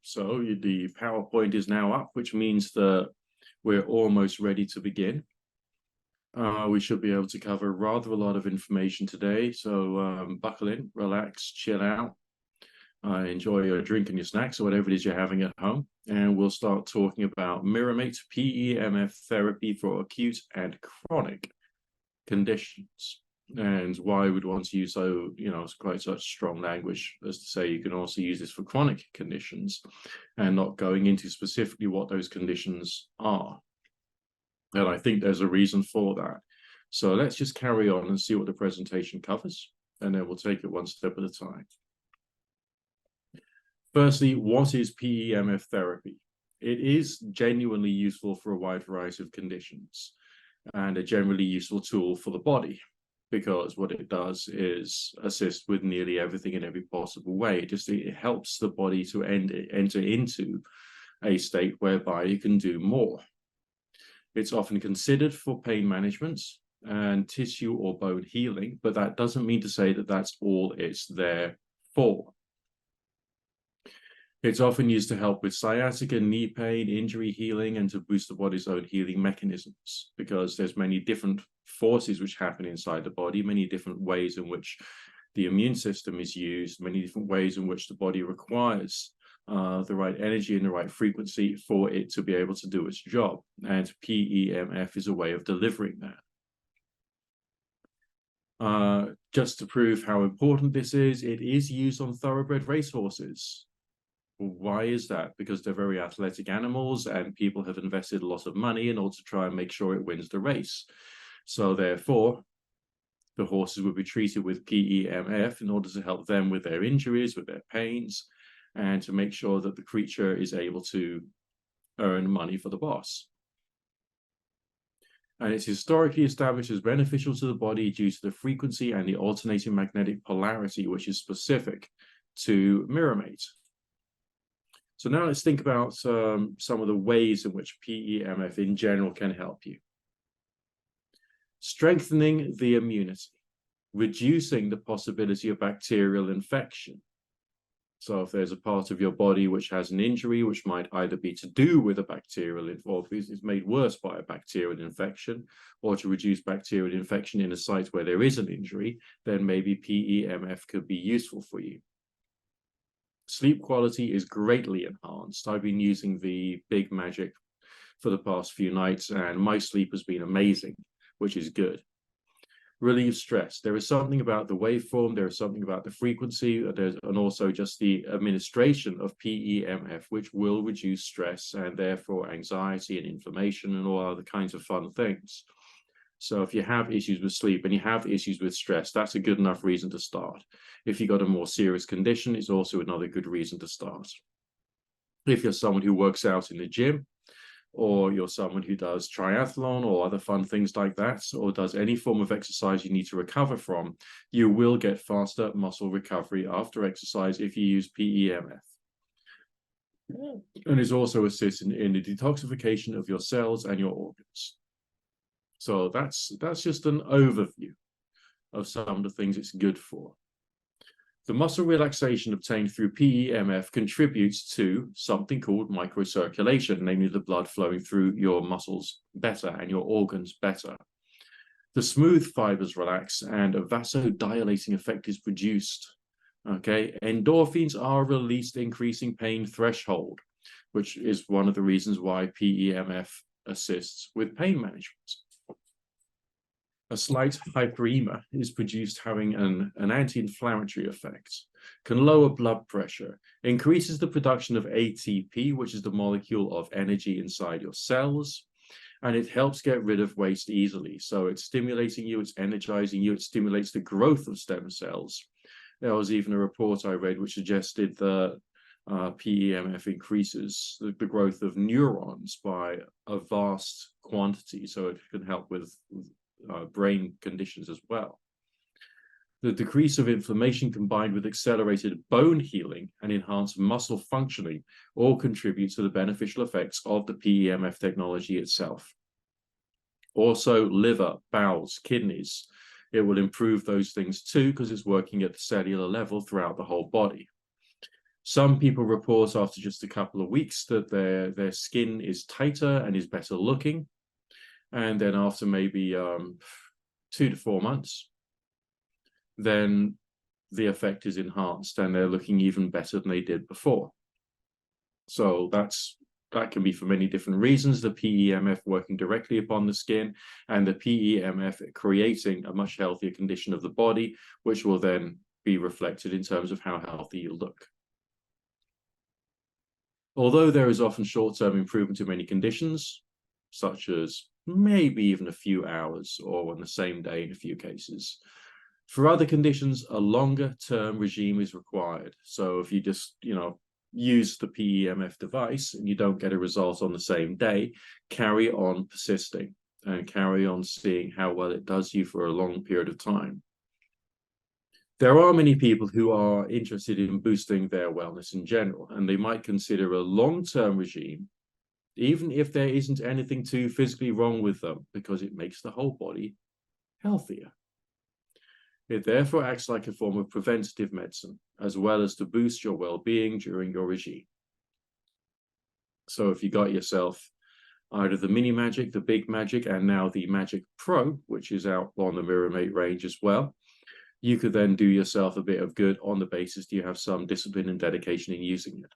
So the PowerPoint is now up, which means that we're almost ready to begin. We should be able to cover rather a lot of information today. So buckle in, relax, chill out, enjoy your drink and your snacks or whatever it is you're having at home. And we'll start talking about MiraMate PEMF therapy for acute and chronic conditions, and why we'd want to use quite such strong language as to say you can also use this for chronic conditions, and not going into specifically what those conditions are. And I think there's a reason for that. So let's just carry on and see what the presentation covers, and then we'll take it one step at a time. Firstly, what is PEMF therapy? It is genuinely useful for a wide variety of conditions, and a generally useful tool for the body, because what it does is assist with nearly everything in every possible way. It helps the body to enter into a state whereby it can do more. It's often considered for pain management and tissue or bone healing, but that doesn't mean to say that that's all it's there for. It's often used to help with sciatica, knee pain, injury healing, and to boost the body's own healing mechanisms, because there's many different forces which happen inside the body, many different ways in which the immune system is used, many different ways in which the body requires the right energy and the right frequency for it to be able to do its job. And PEMF is a way of delivering that. Just to prove how important this is, it is used on thoroughbred racehorses. Why is that? Because they're very athletic animals, and people have invested a lot of money in order to try and make sure it wins the race. So therefore, the horses would be treated with PEMF in order to help them with their injuries, with their pains, and to make sure that the creature is able to earn money for the boss. And it's historically established as beneficial to the body due to the frequency and the alternating magnetic polarity, which is specific to MiraMate. So now let's think about some of the ways in which PEMF in general can help you. Strengthening the immunity, reducing the possibility of bacterial infection. So if there's a part of your body which has an injury, which might either be to do with a bacterial, or is made worse by a bacterial infection, or to reduce bacterial infection in a site where there is an injury, then maybe PEMF could be useful for you. Sleep quality is greatly enhanced. I've been using the Big Magic for the past few nights, and my sleep has been amazing, which is good. Relieve stress. There is something about the waveform, there is something about the frequency, and also just the administration of PEMF, which will reduce stress and therefore anxiety and inflammation and all other kinds of fun things. So if you have issues with sleep and you have issues with stress, that's a good enough reason to start. If you've got a more serious condition, it's also another good reason to start. If you're someone who works out in the gym, or you're someone who does triathlon or other fun things like that, or does any form of exercise you need to recover from, you will get faster muscle recovery after exercise if you use PEMF. And it also assists in the detoxification of your cells and your organs. So that's just an overview of some of the things it's good for. The muscle relaxation obtained through PEMF contributes to something called microcirculation, namely the blood flowing through your muscles better and your organs better. The smooth fibers relax and a vasodilating effect is produced. Okay, endorphins are released, increasing pain threshold, which is one of the reasons why PEMF assists with pain management. A slight hyperemia is produced, having an anti-inflammatory effect, can lower blood pressure, increases the production of ATP, which is the molecule of energy inside your cells, and it helps get rid of waste easily. So it's stimulating you, it's energizing you, it stimulates the growth of stem cells. There was even a report I read which suggested that PEMF increases the growth of neurons by a vast quantity, so it can help with brain conditions as well. The decrease of inflammation combined with accelerated bone healing and enhanced muscle functioning all contribute to the beneficial effects of the PEMF technology itself. Also, liver, bowels, kidneys, it will improve those things too, because it's working at the cellular level throughout the whole body. Some people report after just a couple of weeks that their skin is tighter and is better looking. And then after maybe 2 to 4 months, then the effect is enhanced and they're looking even better than they did before. So that can be for many different reasons, the PEMF working directly upon the skin and the PEMF creating a much healthier condition of the body, which will then be reflected in terms of how healthy you look. Although there is often short-term improvement in many conditions, such as maybe even a few hours or on the same day in a few cases, for other conditions, a longer-term regime is required. So if you just, use the PEMF device and you don't get a result on the same day, carry on persisting and carry on seeing how well it does you for a long period of time. There are many people who are interested in boosting their wellness in general, and they might consider a long-term regime, even if there isn't anything too physically wrong with them, because it makes the whole body healthier. It therefore acts like a form of preventative medicine, as well as to boost your well-being during your regime. So if you got yourself either the Mini Magic, the Big Magic, and now the Magic Pro, which is out on the MiraMate range as well, you could then do yourself a bit of good on the basis that you have some discipline and dedication in using it.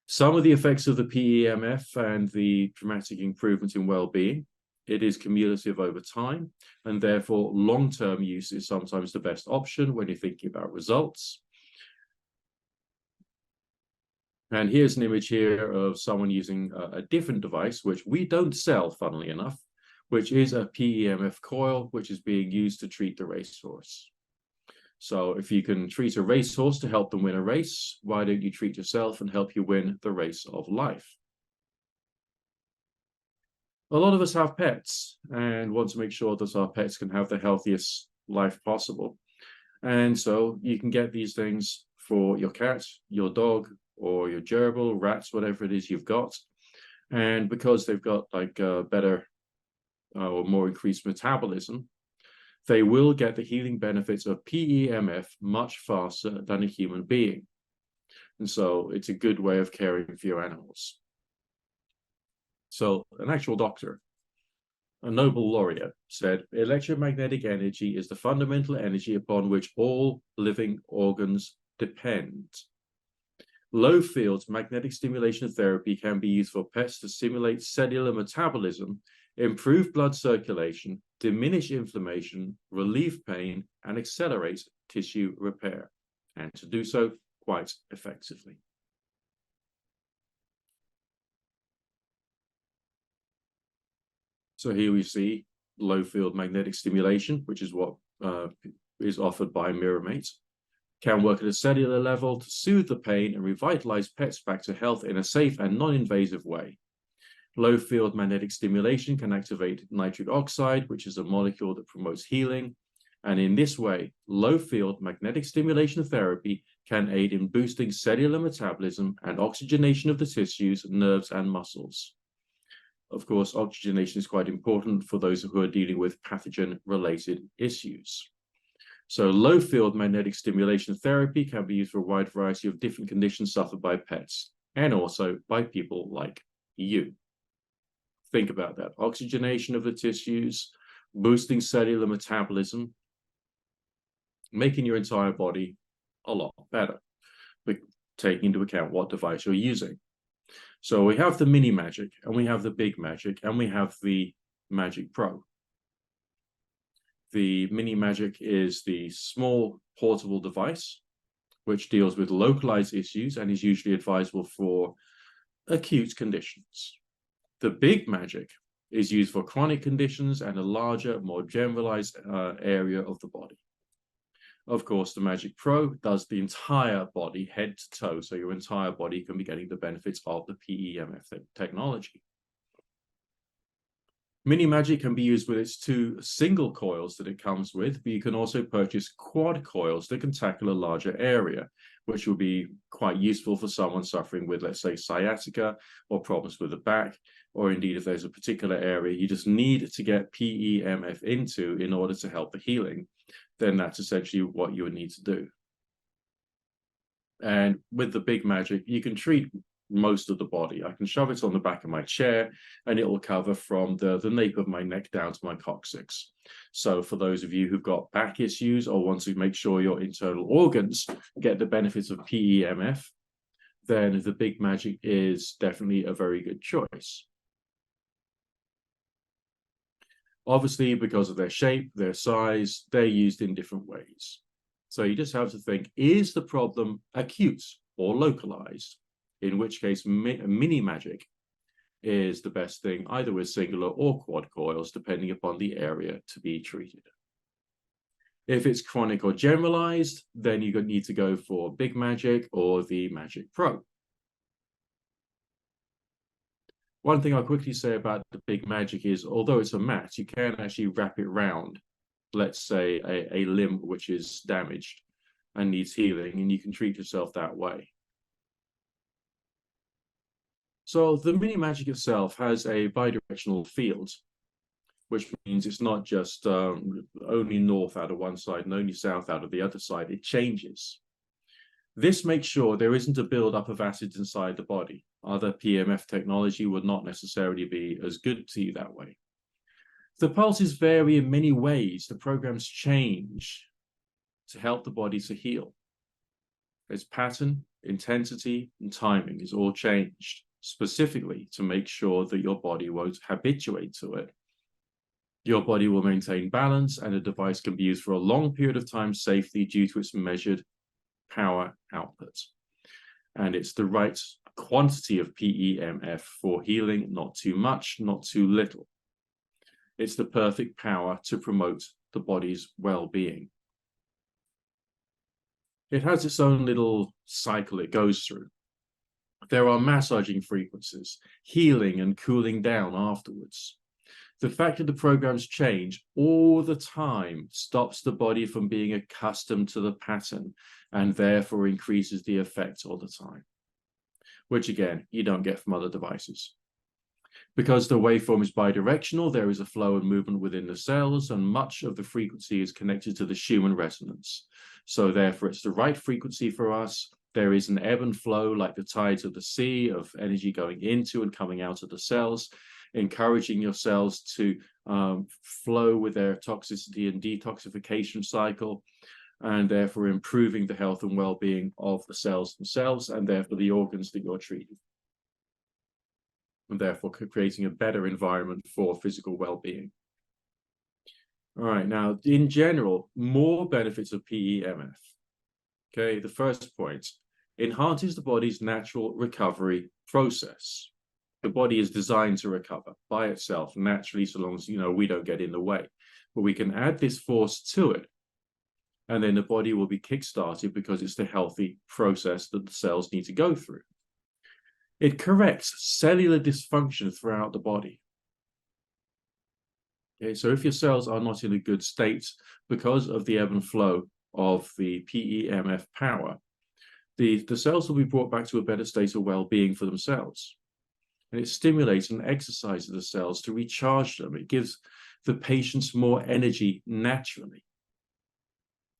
Some of the effects of the PEMF and the dramatic improvement in well-being, it is cumulative over time, and therefore long-term use is sometimes the best option when you're thinking about results. And here's an image here of someone using a different device, which we don't sell, funnily enough, which is a PEMF coil, which is being used to treat the racehorse. So if you can treat a racehorse to help them win a race, why don't you treat yourself and help you win the race of life? A lot of us have pets and want to make sure that our pets can have the healthiest life possible. And so you can get these things for your cat, your dog, or your gerbil, rats, whatever it is you've got. And because they've got like a better or more increased metabolism, they will get the healing benefits of PEMF much faster than a human being. And so it's a good way of caring for your animals. So an actual doctor, a Nobel laureate, said, electromagnetic energy is the fundamental energy upon which all living organs depend. Low field magnetic stimulation therapy can be used for pets to stimulate cellular metabolism, improve blood circulation, diminish inflammation, relieve pain, and accelerate tissue repair, and to do so quite effectively. So here we see low field magnetic stimulation, which is what is offered by MiraMate, can work at a cellular level to soothe the pain and revitalize pets back to health in a safe and non-invasive way. Low field magnetic stimulation can activate nitric oxide, which is a molecule that promotes healing. And in this way, low field magnetic stimulation therapy can aid in boosting cellular metabolism and oxygenation of the tissues, nerves, and muscles. Of course, oxygenation is quite important for those who are dealing with pathogen-related issues. So low field magnetic stimulation therapy can be used for a wide variety of different conditions suffered by pets and also by people like you. Think about that. Oxygenation of the tissues, boosting cellular metabolism, making your entire body a lot better, but taking into account what device you're using. So we have the Mini Magic, and we have the Big Magic, and we have the Magic Pro. The Mini Magic is the small portable device, which deals with localized issues and is usually advisable for acute conditions. The Big Magic is used for chronic conditions and a larger, more generalized area of the body. Of course, the Magic Pro does the entire body, head to toe, so your entire body can be getting the benefits of the PEMF technology. Mini Magic can be used with its 2 single coils that it comes with, but you can also purchase quad coils that can tackle a larger area, which will be quite useful for someone suffering with, let's say, sciatica or problems with the back, or indeed if there's a particular area you just need to get PEMF into in order to help the healing, then that's essentially what you would need to do. And with the big magic, you can treat most of the body. I can shove it on the back of my chair and it will cover from the nape of my neck down to my coccyx. So for those of you who've got back issues or want to make sure your internal organs get the benefits of PEMF, then the big magic is definitely a very good choice. Obviously, because of their shape, their size, they're used in different ways. So you just have to think, is the problem acute or localized? In which case, mini magic is the best thing, either with singular or quad coils, depending upon the area to be treated. If it's chronic or generalized, then you need to go for Big Magic or the Magic Pro. One thing I'll quickly say about the Big Magic is, although it's a mat, you can actually wrap it round, let's say, a limb which is damaged and needs healing, and you can treat yourself that way. So the mini magic itself has a bidirectional field, which means it's not just only north out of one side and only south out of the other side. It changes. This makes sure there isn't a buildup of acids inside the body. Other PEMF technology would not necessarily be as good to you that way. The pulses vary in many ways. The programs change to help the body to heal. Its pattern, intensity, and timing is all changed, specifically to make sure that your body won't habituate to it. Your body will maintain balance, and the device can be used for a long period of time safely due to its measured power output. And it's the right quantity of PEMF for healing, not too much, not too little. It's the perfect power to promote the body's well-being. It has its own little cycle it goes through. There are massaging frequencies, healing and cooling down afterwards. The fact that the programs change all the time stops the body from being accustomed to the pattern and therefore increases the effect all the time, which again, you don't get from other devices. Because the waveform is bidirectional, there is a flow and movement within the cells, and much of the frequency is connected to the Schumann resonance. So therefore, it's the right frequency for us. There is an ebb and flow like the tides of the sea of energy going into and coming out of the cells, encouraging your cells to flow with their toxicity and detoxification cycle, and therefore improving the health and well-being of the cells themselves, and therefore the organs that you're treating, and therefore creating a better environment for physical well-being. All right, now, in general, more benefits of PEMF. Okay, the first point, enhances the body's natural recovery process. The body is designed to recover by itself naturally, so long as, we don't get in the way. But we can add this force to it, and then the body will be kick-started because it's the healthy process that the cells need to go through. It corrects cellular dysfunction throughout the body. Okay, so if your cells are not in a good state because of the ebb and flow of the PEMF power, the cells will be brought back to a better state of well-being for themselves. And it stimulates and exercises the cells to recharge them. It gives the patients more energy naturally.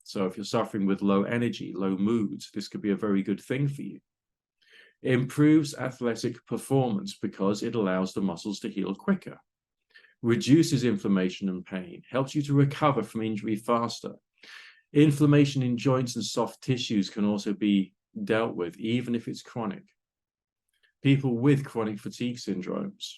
So if you're suffering with low energy, low moods, this could be a very good thing for you. It improves athletic performance because it allows the muscles to heal quicker, reduces inflammation and pain, helps you to recover from injury faster. Inflammation in joints and soft tissues can also be dealt with, even if it's chronic. People with chronic fatigue syndromes,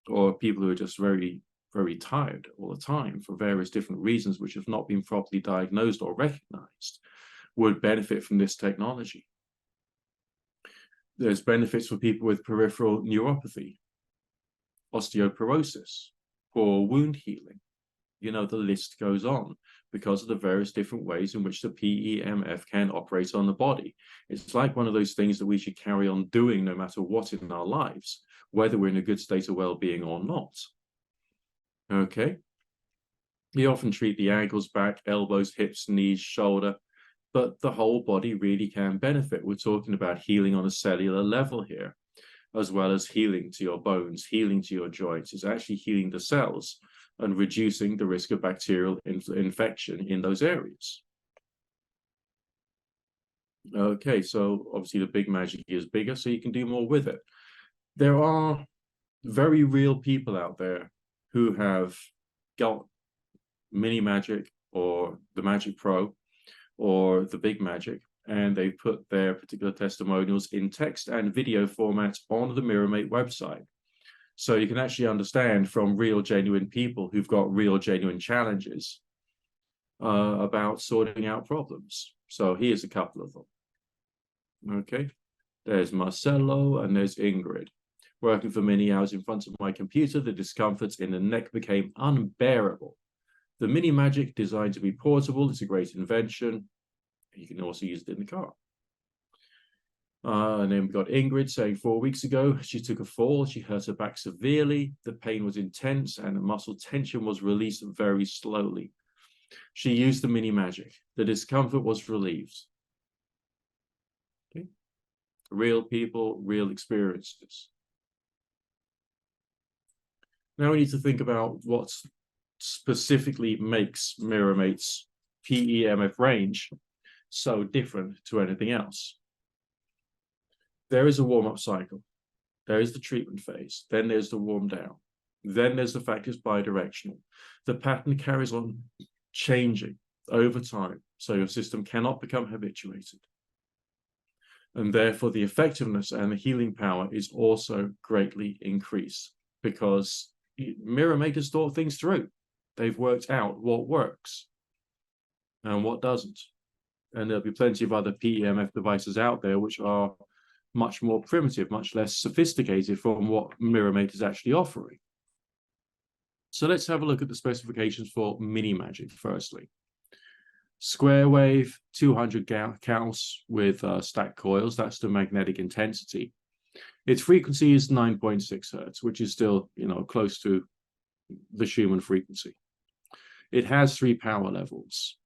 or people who are just very, very tired all the time for various different reasons which have not been properly diagnosed or recognized, would benefit from this technology. There's benefits for people with peripheral neuropathy, osteoporosis, poor wound healing. The list goes on because of the various different ways in which the PEMF can operate on the body. It's like one of those things that we should carry on doing no matter what in our lives, whether we're in a good state of well-being or not. Okay? We often treat the ankles, back, elbows, hips, knees, shoulder, but the whole body really can benefit. We're talking about healing on a cellular level here, as well as healing to your bones, healing to your joints. It's actually healing the cells and reducing the risk of bacterial infection in those areas. Okay, so obviously the big magic is bigger, so you can do more with it. There are very real people out there who have got Mini Magic or the Magic Pro or the Big Magic, and they've put their particular testimonials in text and video formats on the MiraMate website. So you can actually understand from real, genuine people who've got real, genuine challenges about sorting out problems. So here's a couple of them. Okay, there's Marcelo and there's Ingrid. Working for many hours in front of my computer, the discomforts in the neck became unbearable. The Mini Magic, designed to be portable, is a great invention. You can also use it in the car. And then we've got Ingrid saying 4 weeks ago, she took a fall. She hurt her back severely. The pain was intense and the muscle tension was released very slowly. She used the Mini Magic. The discomfort was relieved. Okay. Real people, real experiences. Now we need to think about what specifically makes MiraMate's PEMF range so different to anything else. There is a warm-up cycle. There is the treatment phase. Then there's the warm down. Then there's the fact it's bidirectional. The pattern carries on changing over time, so your system cannot become habituated. And therefore, the effectiveness and the healing power is also greatly increased because MiraMate has thought things through. They've worked out what works and what doesn't. And there'll be plenty of other PEMF devices out there which are much more primitive, much less sophisticated from what MiraMate is actually offering. So let's have a look at the specifications for Mini Magic firstly. Square wave, 200 counts with stacked coils. That's the magnetic intensity. Its frequency is 9.6 hertz, which is still, close to the Schumann frequency. It has 3 power levels,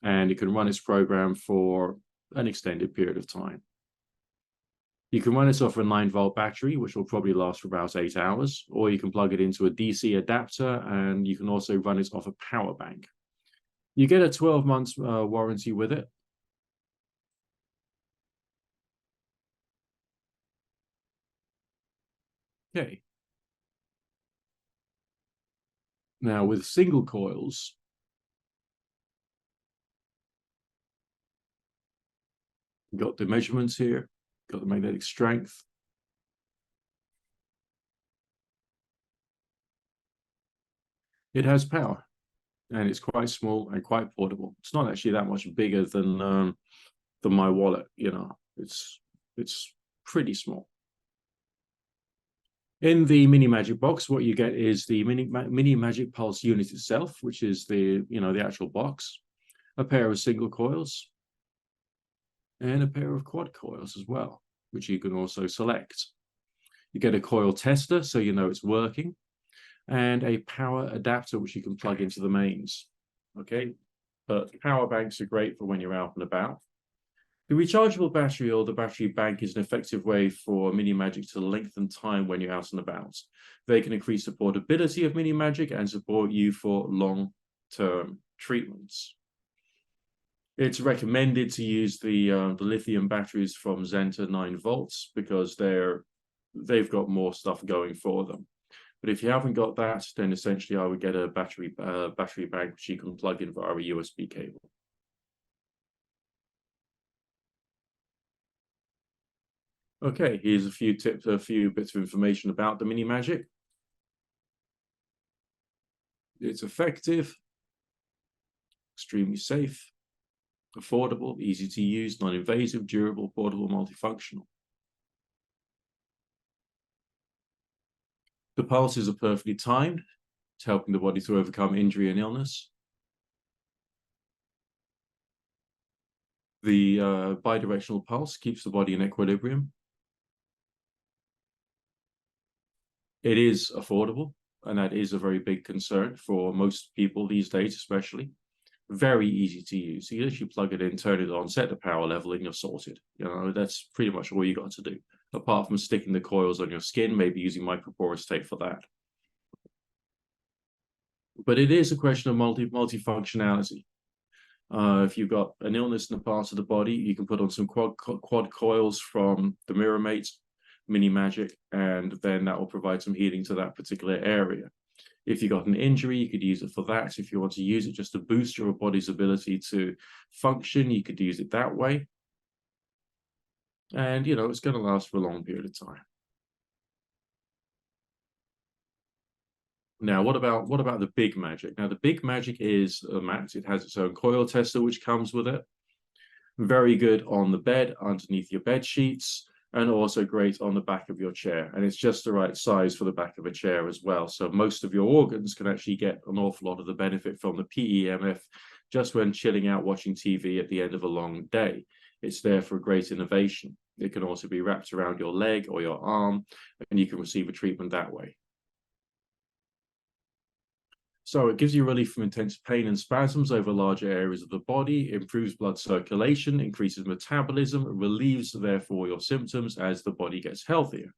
and it can run its program for an extended period of time. You can run it off a 9-volt battery, which will probably last for about 8 hours, or you can plug it into a DC adapter, and you can also run it off a power bank. You get a 12-month warranty with it. Okay. Now, with single coils, you've got the measurements here, got the magnetic strength. It has power, and it's quite small and quite portable. It's not actually that much bigger than my wallet. It's pretty small. In the Mini Magic box, what you get is the Mini Magic Pulse unit itself, which is the actual box, a pair of single coils, and a pair of quad coils as well, which you can also select. You get a coil tester, so you know it's working, and a power adapter, which you can plug into the mains. Okay, but power banks are great for when you're out and about. The rechargeable battery or the battery bank is an effective way for Mini Magic to lengthen time when you're out and about. They can increase the portability of Mini Magic and support you for long-term treatments. It's recommended to use the lithium batteries from Zenta 9 volts because they've got more stuff going for them. But if you haven't got that, then essentially I would get a battery bank which you can plug in via a USB cable. Okay, here's a few tips, a few bits of information about the Mini Magic. It's effective, extremely safe, affordable, easy to use, non-invasive, durable, portable, multifunctional. The pulses are perfectly timed. It's helping the body to overcome injury and illness. The bidirectional pulse keeps the body in equilibrium. It is affordable, and that is a very big concern for most people these days, especially. Very easy to use. You literally plug it in, turn it on, set the power level, and you're sorted. That's pretty much all you got to do, apart from sticking the coils on your skin, maybe using microporous tape for that. But it is a question of multifunctionality. If you've got an illness in a part of the body, you can put on some quad coils from the MiraMate Mini Magic, and then that will provide some healing to that particular area. If you got an injury, you could use it for that. If you want to use it just to boost your body's ability to function, you could use it that way. And, you know, it's going to last for a long period of time. Now, what about the Big Magic? Now, the Big Magic is a mat. It has its own coil tester, which comes with it. Very good on the bed, underneath your bed sheets, and also great on the back of your chair. And it's just the right size for the back of a chair as well. So most of your organs can actually get an awful lot of the benefit from the PEMF just when chilling out watching TV at the end of a long day. It's there for a great innovation. It can also be wrapped around your leg or your arm, and you can receive a treatment that way. So it gives you relief from intense pain and spasms over larger areas of the body, improves blood circulation, increases metabolism, relieves, therefore, your symptoms as the body gets healthier.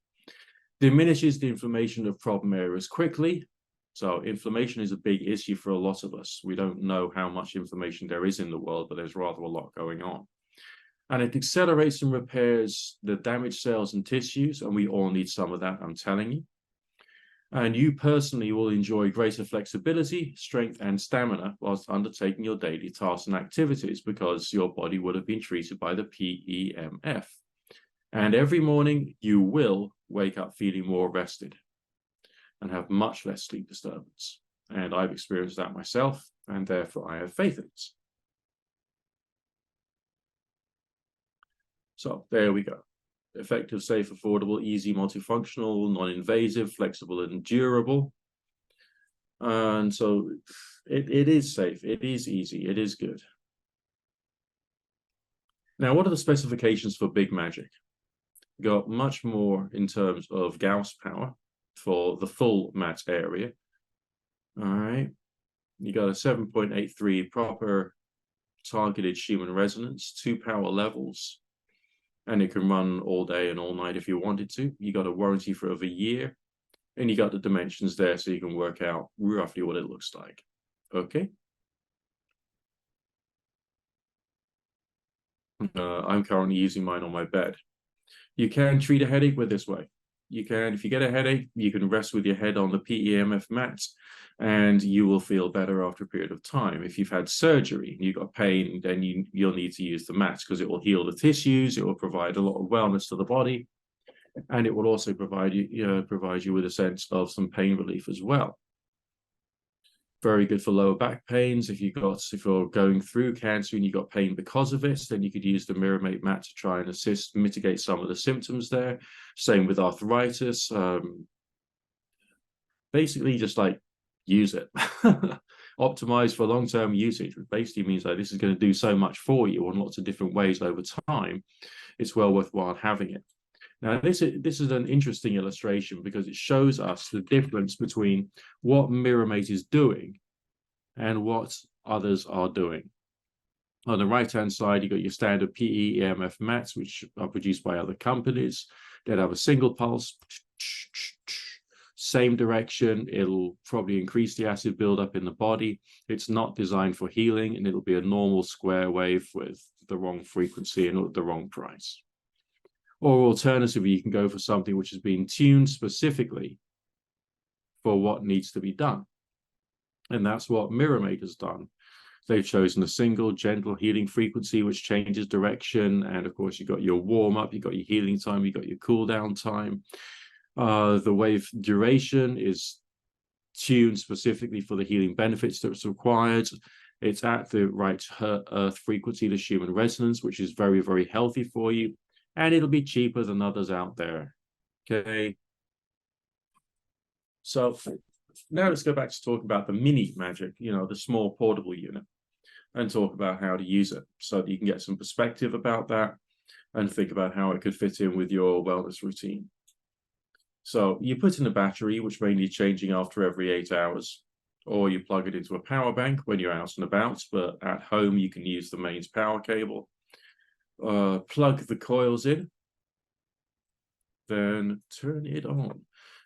Diminishes the inflammation of problem areas quickly. So inflammation is a big issue for a lot of us. We don't know how much inflammation there is in the world, but there's rather a lot going on. And it accelerates and repairs the damaged cells and tissues, and we all need some of that, I'm telling you. And you personally will enjoy greater flexibility, strength, and stamina whilst undertaking your daily tasks and activities because your body would have been treated by the PEMF. And every morning you will wake up feeling more rested and have much less sleep disturbance. And I've experienced that myself, and therefore I have faith in it. So there we go. Effective, safe, affordable, easy, multifunctional, non-invasive, flexible, and durable. And so it is safe, it is easy, it is good. Now, what are the specifications for Big Magic? Got much more in terms of Gauss power for the full mat area. All right. You got a 7.83 proper targeted Schumann resonance, 2 power levels. And it can run all day and all night if you wanted to. You got a warranty for over a year, and you got the dimensions there so you can work out roughly what it looks like. Okay. I'm currently using mine on my bed. You can treat a headache with this way. You can, if you get a headache, you can rest with your head on the PEMF mat, and you will feel better after a period of time. If you've had surgery and you've got pain, then you'll need to use the mat because it will heal the tissues, it will provide a lot of wellness to the body, and it will also provide you with a sense of some pain relief as well. Very good for lower back pains. If you're going through cancer and you got pain because of it, then you could use the MiraMate mat to try and assist, mitigate some of the symptoms there. Same with arthritis. Basically, just like use it. Optimize for long-term usage, which basically means that this is going to do so much for you in lots of different ways over time. It's well worthwhile having it. Now, this is an interesting illustration because it shows us the difference between what MiraMate is doing and what others are doing. On the right-hand side, you've got your standard PEMF mats, which are produced by other companies. They'll have a single pulse, same direction. It'll probably increase the acid buildup in the body. It's not designed for healing, and it'll be a normal square wave with the wrong frequency and the wrong price. Or alternatively, you can go for something which has been tuned specifically for what needs to be done. And that's what MiraMate has done. They've chosen a single gentle healing frequency, which changes direction. And of course, you've got your warm up, you've got your healing time, you've got your cool down time. The wave duration is tuned specifically for the healing benefits that's required. It's at the right earth frequency, the Schumann resonance, which is very, very healthy for you. And it'll be cheaper than others out there. Okay. So now let's go back to talk about the mini magic, the small portable unit, and talk about how to use it so that you can get some perspective about that and think about how it could fit in with your wellness routine. So you put in a battery, which may need changing after every 8 hours, or you plug it into a power bank when you're out and about, but at home you can use the mains power cable. Plug the coils in, then turn it on.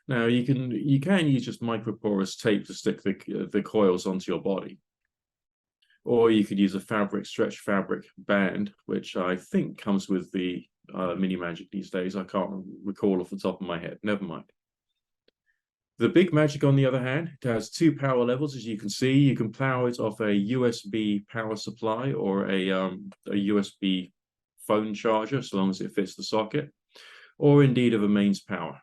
Now you can use just microporous tape to stick the coils onto your body, Or you could use a stretch fabric band, which I think comes with the MiriMagic these days. I can't recall off the top of my head. Never mind. The Big Magic, on the other hand, it has two power levels, as you can see. You can power it off a USB power supply or a USB phone charger, so long as it fits the socket, or indeed of a mains power.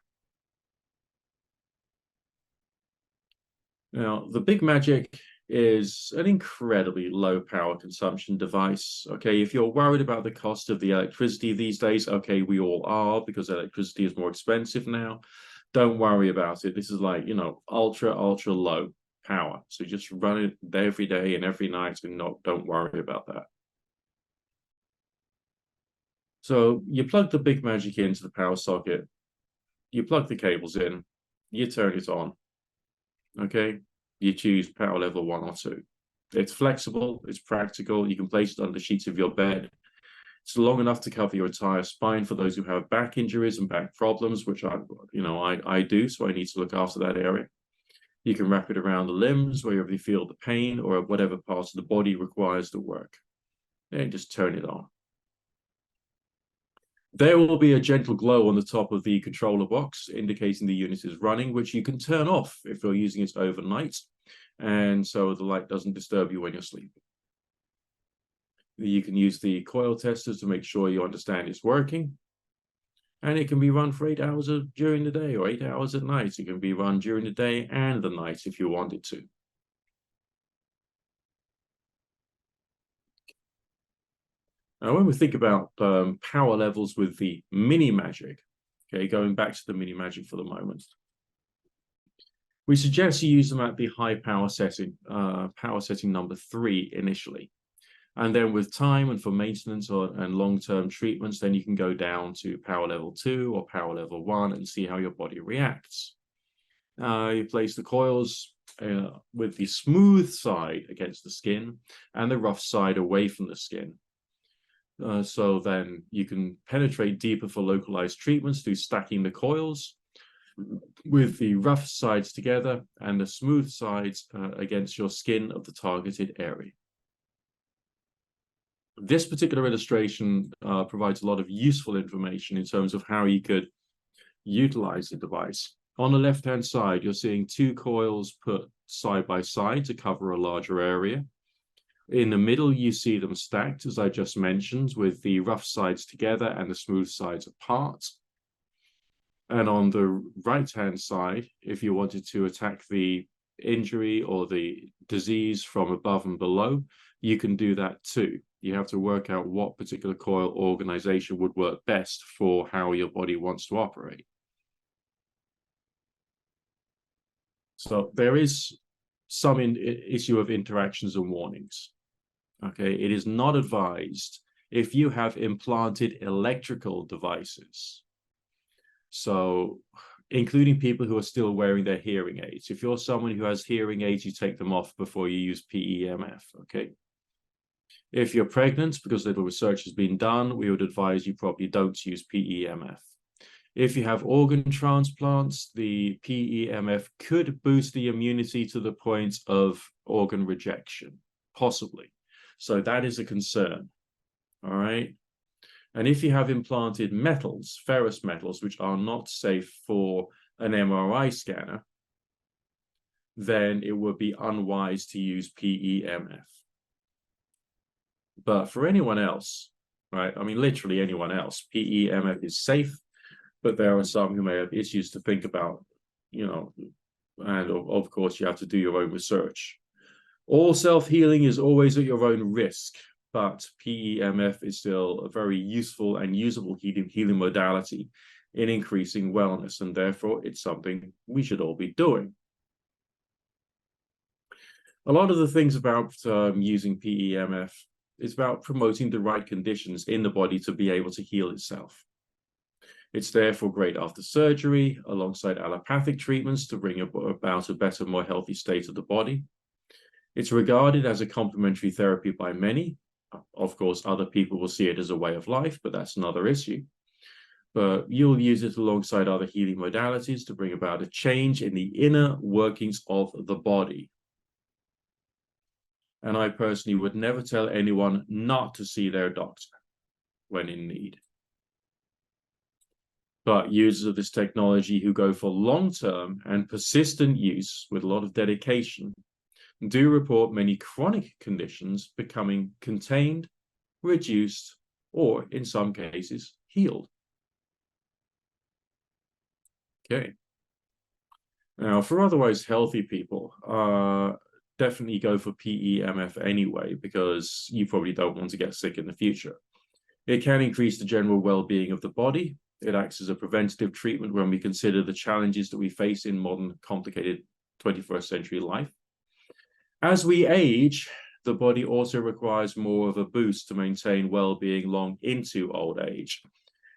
Now, the Big Magic is an incredibly low power consumption device. Okay, if you're worried about the cost of the electricity these days, okay, we all are, because electricity is more expensive now. Don't worry about it. This is like, you know, ultra low power. So just run it every day and every night and don't worry about that. So you plug the Big Magic into the power socket, you plug the cables in, you turn it on. Okay, you choose power level 1 or 2. It's flexible, it's practical, you can place it under the sheets of your bed. It's long enough to cover your entire spine for those who have back injuries and back problems, which I do, so I need to look after that area. You can wrap it around the limbs wherever you feel the pain or whatever parts of the body requires the work. And just turn it on. There will be a gentle glow on the top of the controller box indicating the unit is running, which you can turn off if you're using it overnight, and so the light doesn't disturb you when you're sleeping. You can use the coil testers to make sure you understand it's working. And it can be run for 8 hours during the day or 8 hours at night. It can be run during the day and the night if you want it to. Now, when we think about power levels with the MiriMagic, okay, going back to the MiriMagic for the moment, we suggest you use them at the high power setting number 3 initially. And then with time and for maintenance and long-term treatments, then you can go down to power level 2 or power level 1 and see how your body reacts. You place the coils with the smooth side against the skin and the rough side away from the skin. So then you can penetrate deeper for localized treatments through stacking the coils with the rough sides together and the smooth sides against your skin of the targeted area. This particular illustration provides a lot of useful information in terms of how you could utilize the device. On the left-hand side, you're seeing 2 coils put side by side to cover a larger area. In the middle, you see them stacked, as I just mentioned, with the rough sides together and the smooth sides apart. And on the right-hand side, if you wanted to attack the injury or the disease from above and below, you can do that too. You have to work out what particular coil organization would work best for how your body wants to operate. So there is some issue of interactions and warnings. Okay, it is not advised if you have implanted electrical devices. So including people who are still wearing their hearing aids. If you're someone who has hearing aids, you take them off before you use PEMF, okay? If you're pregnant, because little research has been done, we would advise you probably don't use PEMF. If you have organ transplants, the PEMF could boost the immunity to the point of organ rejection, possibly. So that is a concern, all right? And if you have implanted metals, ferrous metals, which are not safe for an MRI scanner, then it would be unwise to use PEMF. But for anyone else, right, I mean, literally anyone else, PEMF is safe, but there are some who may have issues to think about, you know, and of course you have to do your own research. All self-healing is always at your own risk, but PEMF is still a very useful and usable healing modality in increasing wellness, and therefore it's something we should all be doing. A lot of the things about using PEMF is about promoting the right conditions in the body to be able to heal itself. It's therefore great after surgery, alongside allopathic treatments to bring about a better, more healthy state of the body. It's regarded as a complementary therapy by many. Of course, other people will see it as a way of life, but that's another issue. But you'll use it alongside other healing modalities to bring about a change in the inner workings of the body. And I personally would never tell anyone not to see their doctor when in need. But users of this technology who go for long-term and persistent use with a lot of dedication do report many chronic conditions becoming contained, reduced, or in some cases, healed. Okay. Now, for otherwise healthy people, definitely go for PEMF anyway, because you probably don't want to get sick in the future. It can increase the general well-being of the body. It acts as a preventative treatment when we consider the challenges that we face in modern, complicated 21st century life. As we age, the body also requires more of a boost to maintain well-being long into old age.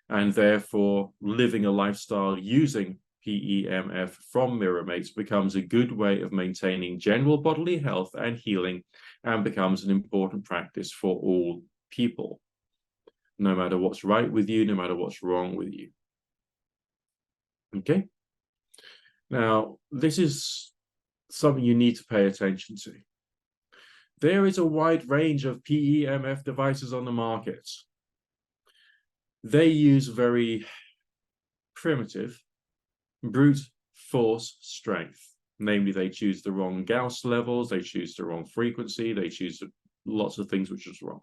And therefore, living a lifestyle using PEMF from MiraMate becomes a good way of maintaining general bodily health and healing, and becomes an important practice for all people, no matter what's right with you, no matter what's wrong with you. Okay? Now, this is something you need to pay attention to. There is a wide range of PEMF devices on the market. They use very primitive, brute force strength. Namely, they choose the wrong Gauss levels, they choose the wrong frequency, they choose lots of things which is wrong.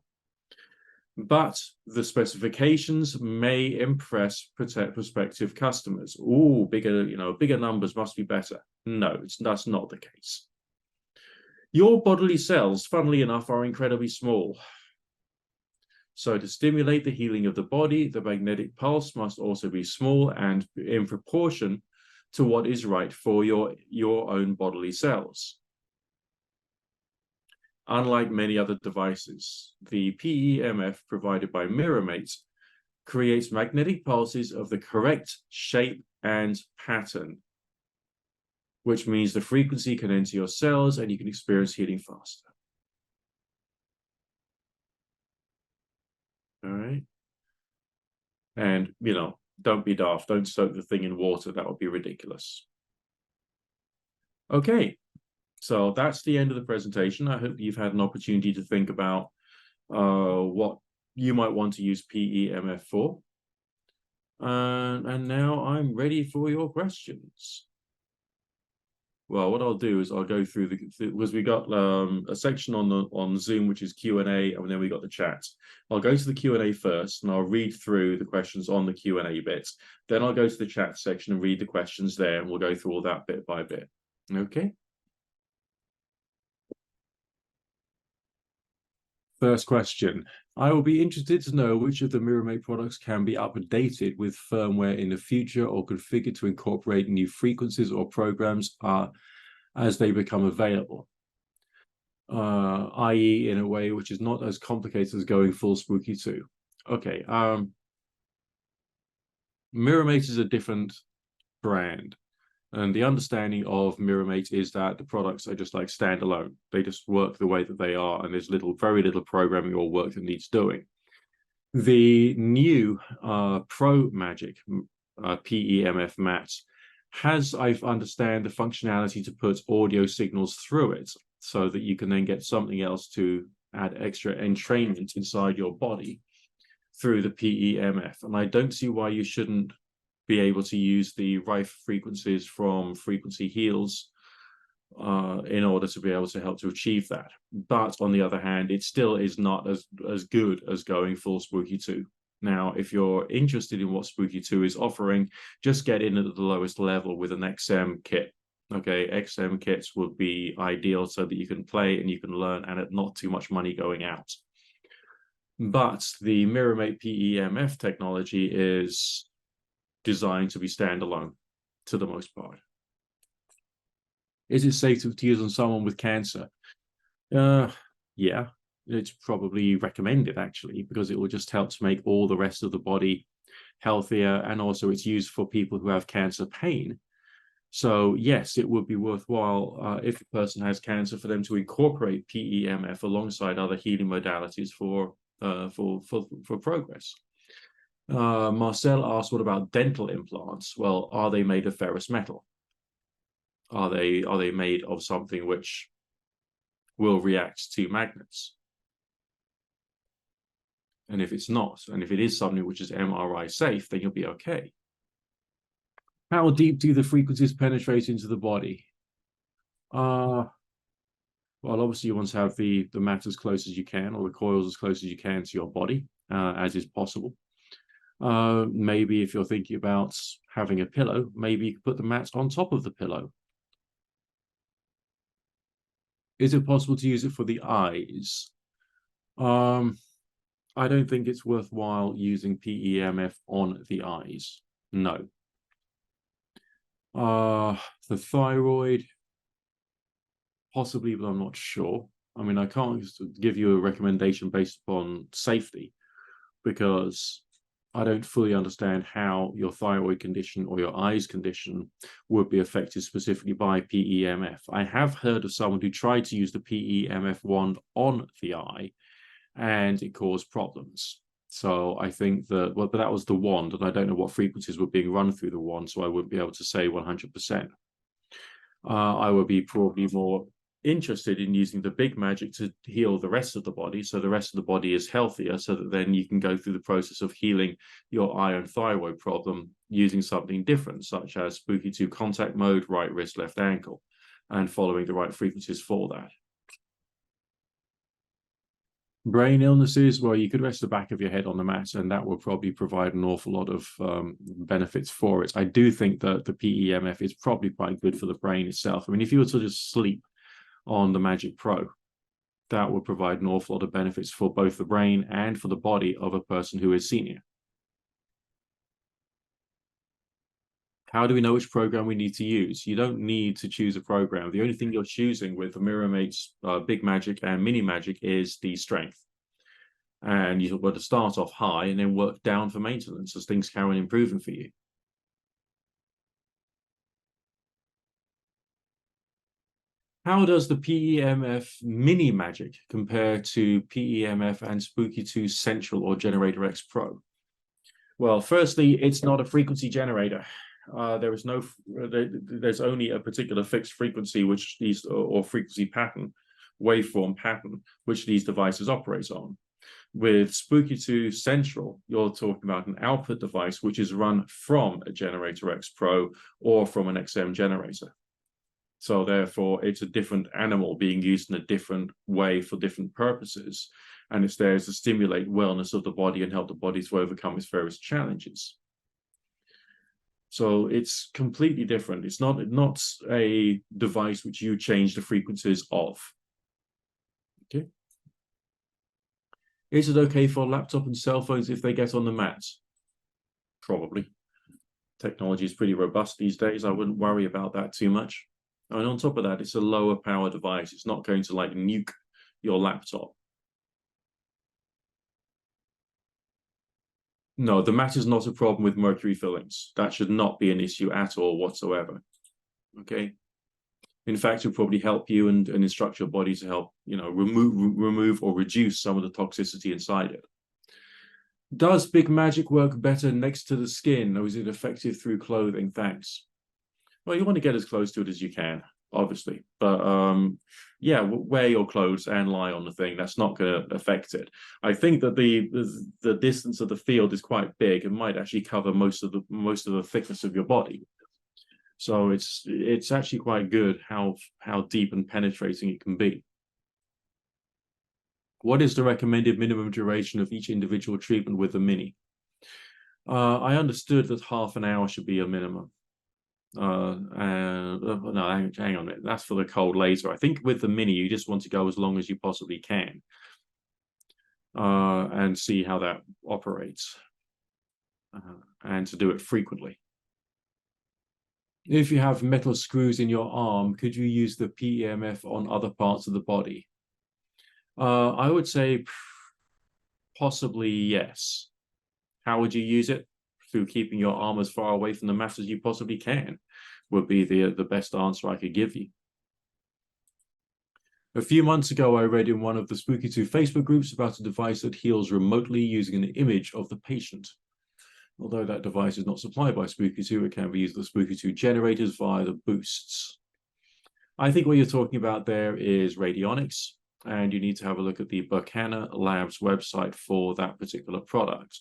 But the specifications may impress prospective customers. Oh, bigger numbers must be better. No, that's not the case. Your bodily cells, funnily enough, are incredibly small. So to stimulate the healing of the body, the magnetic pulse must also be small and in proportion to what is right for your own bodily cells. Unlike many other devices, the PEMF provided by MiraMate creates magnetic pulses of the correct shape and pattern, which means the frequency can enter your cells and you can experience healing faster. All right. And, don't be daft. Don't soak the thing in water. That would be ridiculous. Okay. So that's the end of the presentation. I hope you've had an opportunity to think about what you might want to use PEMF for. And now I'm ready for your questions. Well, what I'll do is I'll go through because we got a section on Zoom which is Q&A, and then we got the chat. I'll go to the Q&A first, and I'll read through the questions on the Q&A bit. Then I'll go to the chat section and read the questions there, and we'll go through all that bit by bit. Okay. First question. I will be interested to know which of the MiraMate products can be updated with firmware in the future or configured to incorporate new frequencies or programs as they become available, i.e. in a way which is not as complicated as going full Spooky 2. Okay. MiraMate is a different brand. And the understanding of MiraMate is that the products are just like standalone. They just work the way that they are, and there's very little programming or work that needs doing. The new Pro Magic PEMF mat has, I understand, the functionality to put audio signals through it so that you can then get something else to add extra entrainment inside your body through the PEMF. And I don't see why you shouldn't be able to use the right frequencies from Frequency Heals in order to be able to help to achieve that. But on the other hand, it still is not as good as going full Spooky 2. Now, if you're interested in what Spooky 2 is offering, just get in at the lowest level with an XM kit. Okay, XM kits would be ideal so that you can play and you can learn, and at not too much money going out. But the MiraMate PEMF technology is designed to be standalone to the most part. Is it safe to use on someone with cancer? Yeah, it's probably recommended actually, because it will just help to make all the rest of the body healthier, and also it's used for people who have cancer pain. So yes, it would be worthwhile if a person has cancer for them to incorporate PEMF alongside other healing modalities for progress. Marcel asked, what about dental implants? Well, are they made of ferrous metal? Are they made of something which will react to magnets. And if it's not, and if it is something which is MRI safe, then you'll be okay. How deep do the frequencies penetrate into the body? Well, obviously you want to have the mat as close as you can, or the coils as close as you can to your body, as is possible. Maybe if you're thinking about having a pillow, maybe you could put the mat on top of the pillow. Is it possible to use it for the eyes? I don't think it's worthwhile using PEMF on the eyes. No. The thyroid, possibly, but I'm not sure. I mean, I can't give you a recommendation based upon safety, because I don't fully understand how your thyroid condition or your eyes condition would be affected specifically by PEMF. I have heard of someone who tried to use the PEMF wand on the eye, and it caused problems. So I think that, well, but that was the wand, and I don't know what frequencies were being run through the wand, so I wouldn't be able to say 100%. I would be probably more interested in using the big magic to heal the rest of the body, so the rest of the body is healthier, so that then you can go through the process of healing your eye and thyroid problem using something different, such as Spooky 2 contact mode, right wrist, left ankle, and following the right frequencies for that. Brain illnesses, well, you could rest the back of your head on the mat, and that will probably provide an awful lot of benefits for it. I do think that the PEMF is probably quite good for the brain itself. I mean, if you were to just sleep on the Magic Pro, that would provide an awful lot of benefits for both the brain and for the body of a person who is senior. How do we know which program we need to use? You don't need to choose a program. The only thing you're choosing with the MiraMate's Big Magic and Mini Magic is the strength. And you've got to start off high and then work down for maintenance as things carry on improving for you. How does the PEMF Mini Magic compare to PEMF and Spooky 2 Central or Generator X Pro? Well, firstly, it's not a frequency generator. There's only a particular fixed frequency which these, or frequency pattern, waveform pattern, which these devices operate on. With Spooky 2 Central, you're talking about an output device which is run from a Generator X Pro or from an XM generator. So therefore, it's a different animal being used in a different way for different purposes. And it's there to stimulate wellness of the body and help the body to overcome its various challenges. So it's completely different. It's not a device which you change the frequencies of. Okay. Is it okay for laptop and cell phones if they get on the mat? Probably. Technology is pretty robust these days. I wouldn't worry about that too much. And on top of that, it's a lower power device. It's not going to like nuke your laptop. No, the mat is not a problem with mercury fillings. That should not be an issue at all whatsoever. Okay. In fact, it'll probably help you and instruct your body to help, remove or reduce some of the toxicity inside it. Does Big Magic work better next to the skin, or is it effective through clothing? Thanks. Well, you want to get as close to it as you can, obviously. But yeah, wear your clothes and lie on the thing. That's not going to affect it. I think that the distance of the field is quite big and might actually cover most of the thickness of your body. So it's actually quite good how deep and penetrating it can be. What is the recommended minimum duration of each individual treatment with the Mini? I understood that half an hour should be a minimum. No, hang on a minute. That's for the cold laser. I think with the Mini, you just want to go as long as you possibly can and see how that operates, and to do it frequently. If you have metal screws in your arm, could you use the PEMF on other parts of the body? I would say possibly yes. How would you use it? Through keeping your arm as far away from the mat as you possibly can, would be the best answer I could give you. A few months ago, I read in one of the Spooky 2 Facebook groups about a device that heals remotely using an image of the patient. Although that device is not supplied by Spooky 2, it can be used with the Spooky 2 generators via the boosts. I think what you're talking about there is radionics, and you need to have a look at the Buchanan Labs website for that particular product.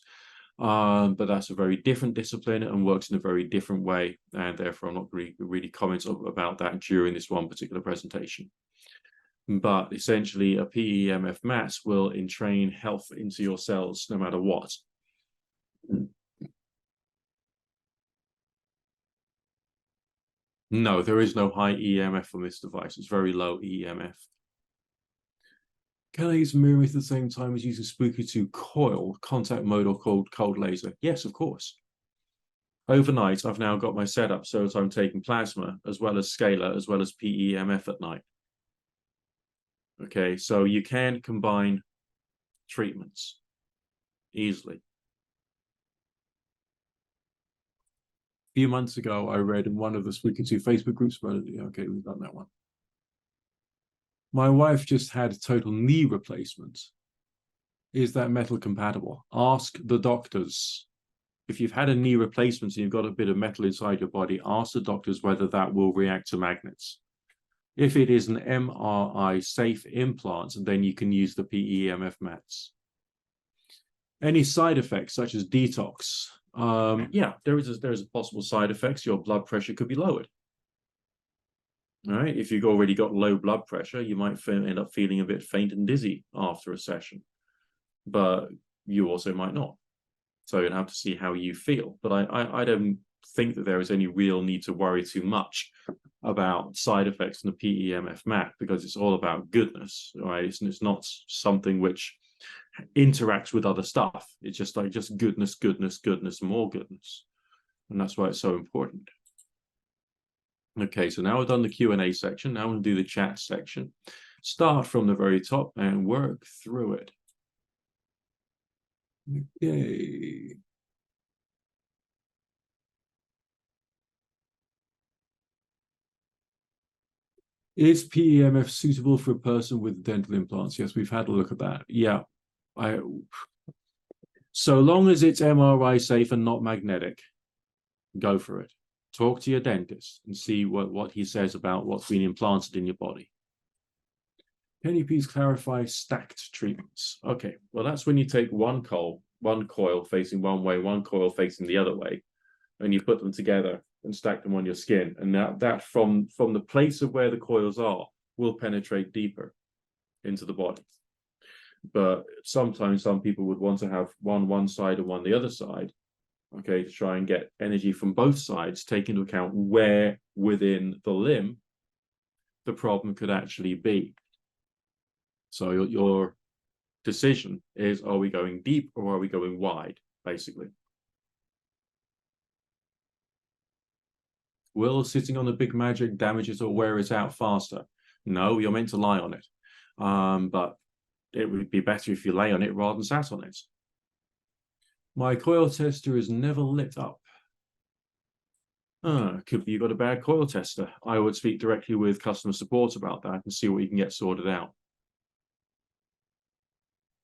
But that's a very different discipline and works in a very different way, and therefore I'm not really comment about that during this one particular presentation. But essentially, a PEMF mat will entrain health into your cells no matter what. No, there is no high EMF on this device. It's very low EMF. Can I use MiraMate at the same time as using Spooky 2 coil, contact mode, or cold laser? Yes, of course. Overnight, I've now got my setup so that I'm taking plasma, as well as scalar, as well as PEMF at night. Okay, so you can combine treatments easily. A few months ago, I read in one of the Spooky 2 Facebook groups, but okay, we've done that one. My wife just had total knee replacement. Is that metal compatible? Ask the doctors. If you've had a knee replacement and you've got a bit of metal inside your body, ask the doctors whether that will react to magnets. If it is an MRI safe implant, then you can use the PEMF mats. Any side effects such as detox? Yeah, there is a possible side effects. Your blood pressure could be lowered. All right, if you've already got low blood pressure, you might end up feeling a bit faint and dizzy after a session, but you also might not. So you'll have to see how you feel. But I don't think that there is any real need to worry too much about side effects in the PEMF mat, because it's all about goodness, right? It's not something which interacts with other stuff. It's just like goodness, goodness, goodness, more goodness. And that's why it's so important. Okay, so now we've done the Q&A section. Now we'll do the chat section. Start from the very top and work through it. Okay. Is PEMF suitable for a person with dental implants? Yes, we've had a look at that. Yeah. So long as it's MRI safe and not magnetic, go for it. Talk to your dentist and see what he says about what's been implanted in your body. Can you please clarify stacked treatments? Okay, well, that's when you take one coil facing one way, one coil facing the other way, and you put them together and stack them on your skin. And that from the place of where the coils are will penetrate deeper into the body. But sometimes some people would want to have one side and one the other side, okay, to try and get energy from both sides, take into account where within the limb the problem could actually be. So your decision is, are we going deep or are we going wide, basically? Will sitting on the big magic damage it or wear it out faster? No, you're meant to lie on it. But it would be better if you lay on it rather than sat on it. My coil tester is never lit up. Could be you've got a bad coil tester. I would speak directly with customer support about that and see what you can get sorted out.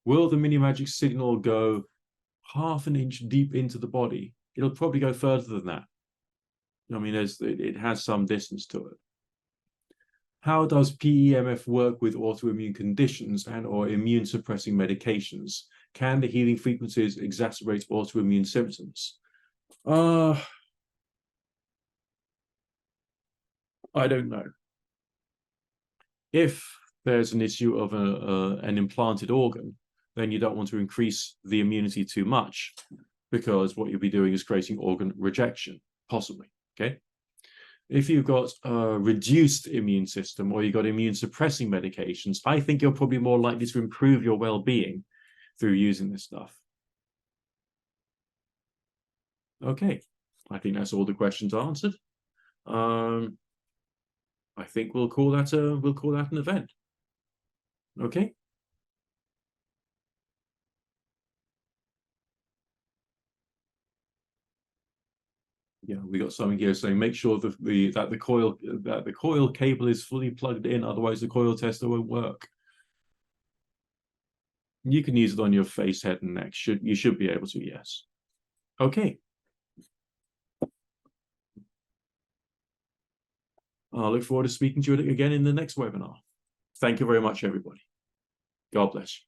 Will the MiriMagic signal go half an inch deep into the body? It'll probably go further than that. I mean, it has some distance to it. How does PEMF work with autoimmune conditions and or immune suppressing medications? Can the healing frequencies exacerbate autoimmune symptoms? I don't know. If there's an issue of an implanted organ, then you don't want to increase the immunity too much, because what you'll be doing is creating organ rejection, possibly, okay? If you've got a reduced immune system or you've got immune suppressing medications, I think you're probably more likely to improve your well-being through using this stuff. Okay, I think that's all the questions answered. I think we'll call that an event. Okay. Yeah, we got something here saying make sure that the coil cable is fully plugged in, otherwise the coil tester won't work. You can use it on your face, head, and neck. You should be able to, yes. Okay. I look forward to speaking to you again in the next webinar. Thank you very much, everybody. God bless you.